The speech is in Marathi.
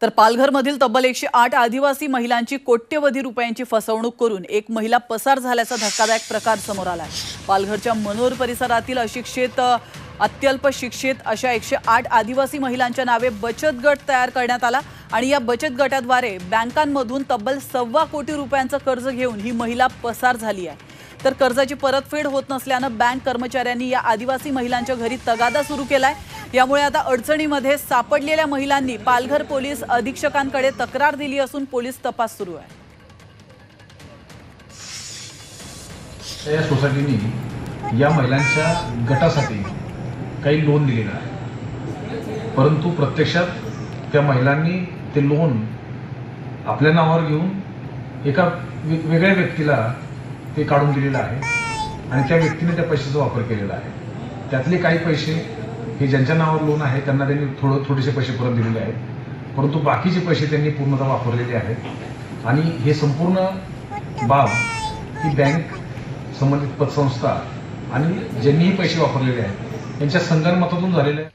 तर पालघरमधील तब्बल 108 आदिवासी महिलांची कोट्यवधी रुपयांची फसवणूक करून एक महिला पसार झाल्याचा धक्कादायक प्रकार समोर आलाय। पालघरच्या मनोर परिसरातील अशिक्षित अत्यल्प शिक्षित अशा 108 आदिवासी महिलांच्या नावे बचत गट तयार करण्यात आला आणि या बचत गटाद्वारे बँकांमधून तब्बल 1.25 कोटी रुपयांचं कर्ज घेऊन ही महिला पसार झाली आहे। तर कर्जाची परतफेड होत नसल्यानं बँक कर्मचाऱ्यांनी या आदिवासी महिलांच्या घरी तगादा सुरू केलाय। यामुळे आता अडचणीमध्ये सापडलेल्या महिलांनी पालघर पोलीस अधीक्षकांकडे तक्रार दिली असून पोलीस तपास सुरू आहे। या सोसायटीने या महिलांच्या गटासाठी काही लोन दिलेलं आहे, परंतु प्रत्यक्षात त्या महिलांनी ते लोन आपल्या नावावर घेऊन एका वेगळ्या व्यक्तीला ते काढून दिलेलं आहे आणि त्या व्यक्तीने त्या पैशाचा वापर केलेला आहे। त्यातले काही पैसे हे ज्यांच्या नावावर लोन आहे त्यांना त्यांनी थोडेसे पैसे परत दिलेले आहेत, परंतु बाकीचे पैसे त्यांनी पूर्णतः वापरलेले आहेत। आणि हे संपूर्ण बाब ही बँक संबंधित पतसंस्था आणि ज्यांनीही पैसे वापरलेले आहेत यांच्या संगनमतातून झालेले आहे।